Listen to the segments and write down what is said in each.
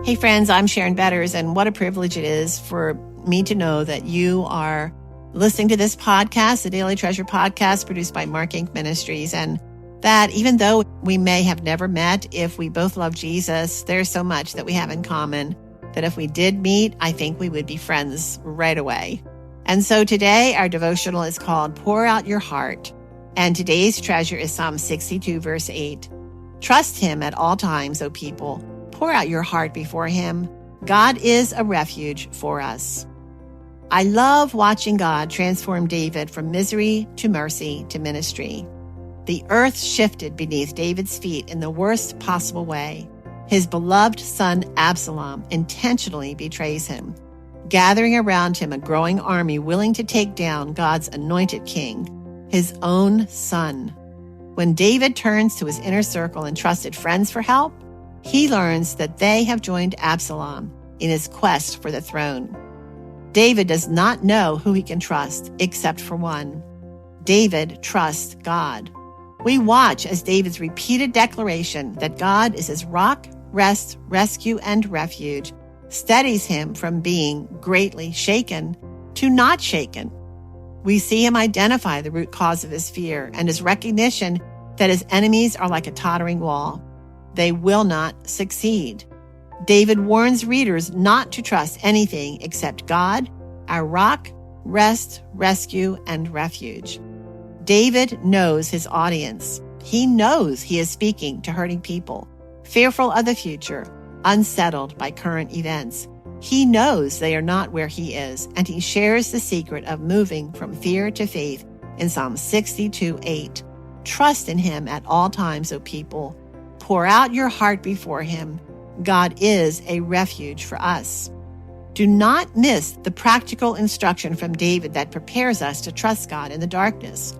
Hey friends, I'm Sharon Betters, and what a privilege it is for me to know that you are listening to this podcast, the Daily Treasure podcast produced by Mark Inc. Ministries, and that even though we may have never met, if we both love Jesus, there's so much that we have in common that if we did meet, I think we would be friends right away. And so today our devotional is called Pour Out Your Heart, and today's treasure is Psalm 62, verse 8. Trust him at all times, O people. Pour out your heart before him. God is a refuge for us. I love watching God transform David from misery to mercy to ministry. The earth shifted beneath David's feet in the worst possible way. His beloved son Absalom intentionally betrays him, gathering around him a growing army willing to take down God's anointed king, his own son. When David turns to his inner circle and trusted friends for help, he learns that they have joined Absalom in his quest for the throne. David does not know who he can trust except for one. David trusts God. We watch as David's repeated declaration that God is his rock, rest, rescue, and refuge steadies him from being greatly shaken to not shaken. We see him identify the root cause of his fear and his recognition that his enemies are like a tottering wall. They will not succeed. David warns readers not to trust anything except God, our rock, rest, rescue, and refuge. David knows his audience. He knows he is speaking to hurting people, fearful of the future, unsettled by current events. He knows they are not where he is, and he shares the secret of moving from fear to faith in Psalm 62:8. Trust in him at all times, O people. Pour out your heart before him. God is a refuge for us. Do not miss the practical instruction from David that prepares us to trust God in the darkness.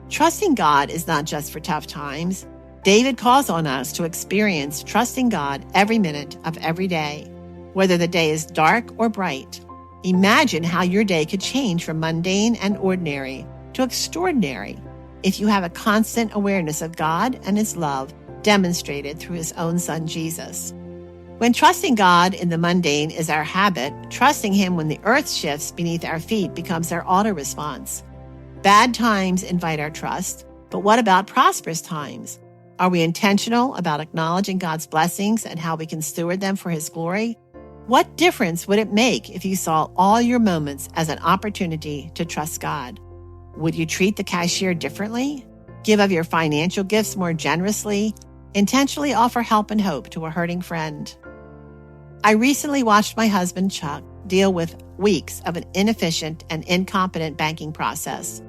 Trusting God is not just for tough times. David calls on us to experience trusting God every minute of every day, whether the day is dark or bright. Imagine how your day could change from mundane and ordinary to extraordinary if you have a constant awareness of God and his love demonstrated through his own son, Jesus. When trusting God in the mundane is our habit, trusting him when the earth shifts beneath our feet becomes our auto response. Bad times invite our trust, but what about prosperous times? Are we intentional about acknowledging God's blessings and how we can steward them for his glory? What difference would it make if you saw all your moments as an opportunity to trust God? Would you treat the cashier differently? Give of your financial gifts more generously? Intentionally offer help and hope to a hurting friend? I recently watched my husband, Chuck, deal with weeks of an inefficient and incompetent banking process.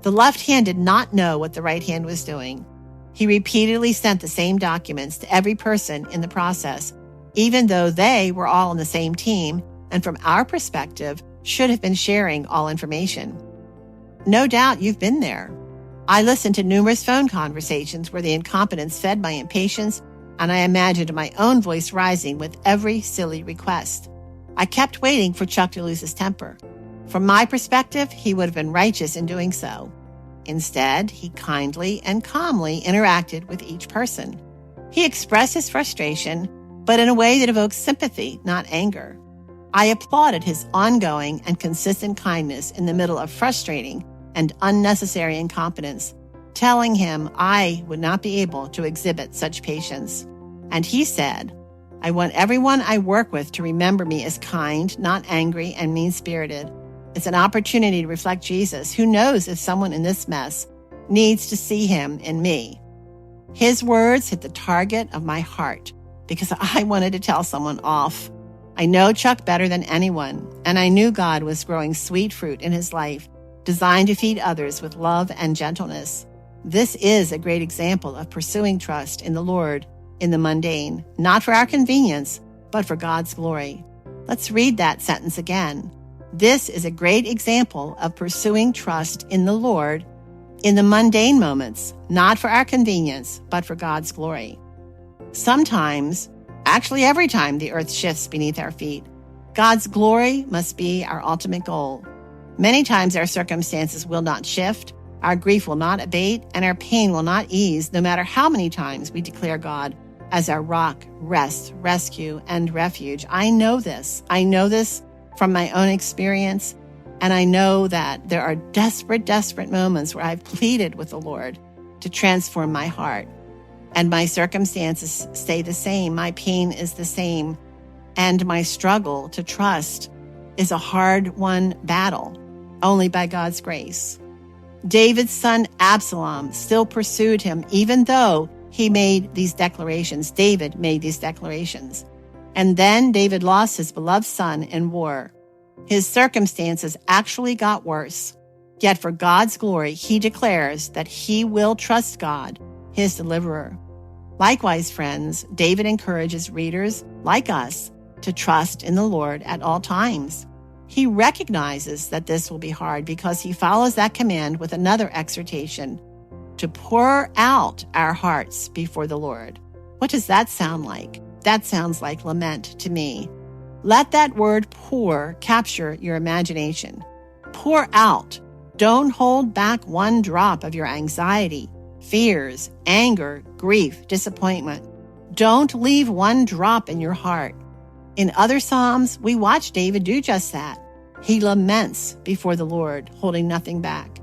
The left hand did not know what the right hand was doing. He repeatedly sent the same documents to every person in the process, even though they were all on the same team and from our perspective should have been sharing all information. No doubt you've been there. I listened to numerous phone conversations where the incompetence fed my impatience, and I imagined my own voice rising with every silly request. I kept waiting for Chuck to lose his temper. From my perspective, he would have been righteous in doing so. Instead, he kindly and calmly interacted with each person. He expressed his frustration, but in a way that evoked sympathy, not anger. I applauded his ongoing and consistent kindness in the middle of frustrating and unnecessary incompetence, telling him I would not be able to exhibit such patience. And he said, I want everyone I work with to remember me as kind, not angry and mean-spirited. It's an opportunity to reflect Jesus, who knows if someone in this mess needs to see him in me. His words hit the target of my heart because I wanted to tell someone off. I know Chuck better than anyone, and I knew God was growing sweet fruit in his life, designed to feed others with love and gentleness. This is a great example of pursuing trust in the Lord in the mundane, not for our convenience, but for God's glory. Let's read that sentence again. This is a great example of pursuing trust in the Lord in the mundane moments, not for our convenience, but for God's glory. Sometimes, actually every time the earth shifts beneath our feet, God's glory must be our ultimate goal. Many times our circumstances will not shift, our grief will not abate, and our pain will not ease, no matter how many times we declare God as our rock, rest, rescue, and refuge. I know this. I know this from my own experience. And I know that there are desperate, desperate moments where I've pleaded with the Lord to transform my heart. And my circumstances stay the same. My pain is the same. And my struggle to trust is a hard-won battle, only by God's grace. David's son Absalom still pursued him, even though he made these declarations. David made these declarations. And then David lost his beloved son in war. His circumstances actually got worse. Yet for God's glory, he declares that he will trust God, his deliverer. Likewise, friends, David encourages readers like us to trust in the Lord at all times. He recognizes that this will be hard because he follows that command with another exhortation to pour out our hearts before the Lord. What does that sound like? That sounds like lament to me. Let that word pour capture your imagination. Pour out. Don't hold back one drop of your anxiety, fears, anger, grief, disappointment. Don't leave one drop in your heart. In other Psalms, we watch David do just that. He laments before the Lord, holding nothing back.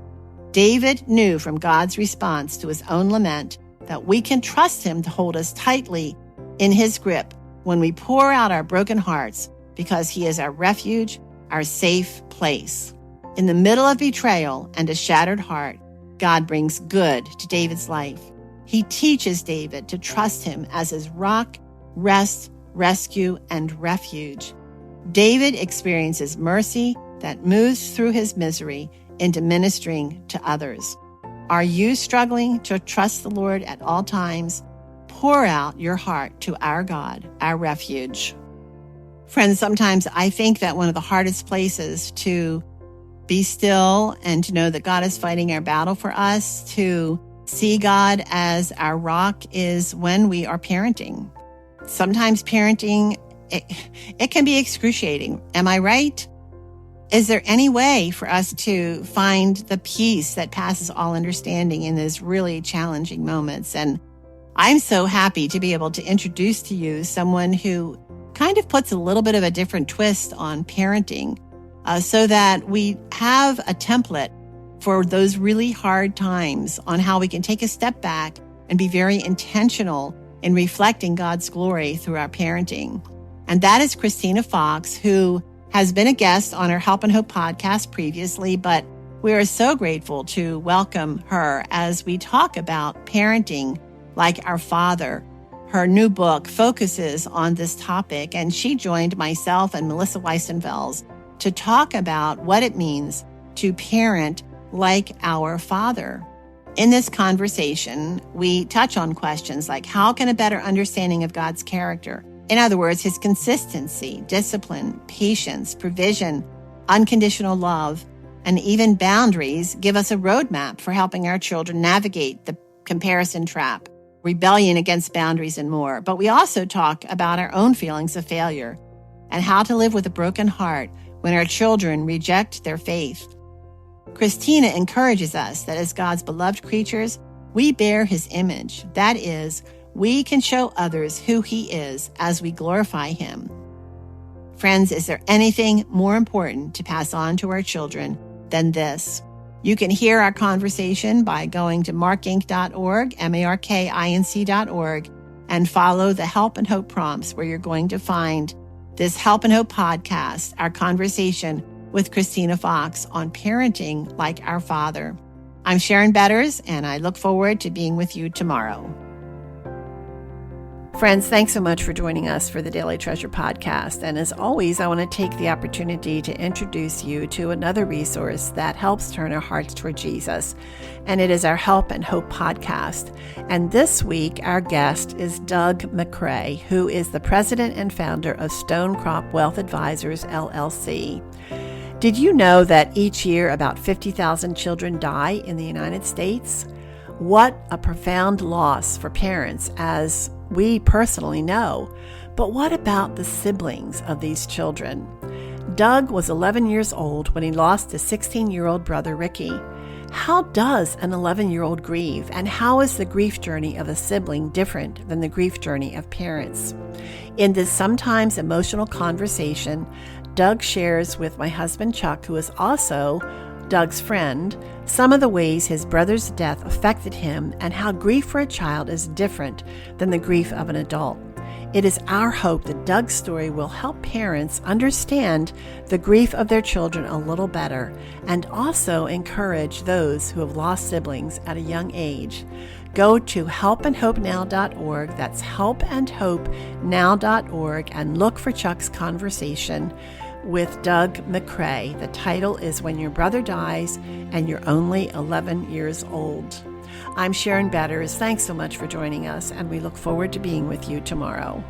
David knew from God's response to his own lament that we can trust him to hold us tightly in his grip when we pour out our broken hearts, because he is our refuge, our safe place. In the middle of betrayal and a shattered heart, God brings good to David's life. He teaches David to trust him as his rock, rest, rescue, and refuge. David experiences mercy that moves through his misery into ministering to others. Are you struggling to trust the Lord at all times? Pour out your heart to our God, our refuge. Friends, sometimes I think that one of the hardest places to be still and to know that God is fighting our battle for us, to see God as our rock, is when we are parenting. Sometimes parenting, it can be excruciating. Am I right? Is there any way for us to find the peace that passes all understanding in those really challenging moments? And I'm so happy to be able to introduce to you someone who kind of puts a little bit of a different twist on parenting, so that we have a template for those really hard times on how we can take a step back and be very intentional in reflecting God's glory through our parenting. And that is Christina Fox, who has been a guest on our Help and Hope podcast previously, but we are so grateful to welcome her as we talk about parenting like our Father. Her new book focuses on this topic, and she joined myself and Melissa Weissenfels to talk about what it means to parent like our Father. In this conversation, we touch on questions like, how can a better understanding of God's character, in other words, his consistency, discipline, patience, provision, unconditional love, and even boundaries, give us a roadmap for helping our children navigate the comparison trap, rebellion against boundaries, and more. But we also talk about our own feelings of failure and how to live with a broken heart when our children reject their faith. Christina encourages us that as God's beloved creatures, we bear his image. That is, we can show others who he is as we glorify him. Friends, is there anything more important to pass on to our children than this? You can hear our conversation by going to markinc.org, markinc.org, and follow the Help and Hope prompts, where you're going to find this Help and Hope podcast, our conversation with Christina Fox on parenting like our Father. I'm Sharon Betters, and I look forward to being with you tomorrow. Friends, thanks so much for joining us for the Daily Treasure podcast. And as always, I want to take the opportunity to introduce you to another resource that helps turn our hearts toward Jesus. And it is our Help and Hope podcast. And this week, our guest is Doug McCrae, who is the president and founder of Stonecrop Wealth Advisors, LLC. Did you know that each year about 50,000 children die in the United States? What a profound loss for parents, as we personally know. But what about the siblings of these children? Doug was 11 years old when he lost his 16-year-old brother, Ricky. How does an 11-year-old grieve, and how is the grief journey of a sibling different than the grief journey of parents? In this sometimes emotional conversation, Doug shares with my husband Chuck, who is also Doug's friend, some of the ways his brother's death affected him and how grief for a child is different than the grief of an adult. It is our hope that Doug's story will help parents understand the grief of their children a little better and also encourage those who have lost siblings at a young age. Go to helpandhopenow.org, that's helpandhopenow.org, and look for Chuck's conversation with Doug McCrae. The title is When Your Brother Dies and You're Only 11 Years Old. I'm Sharon Betters. Thanks so much for joining us, and we look forward to being with you tomorrow.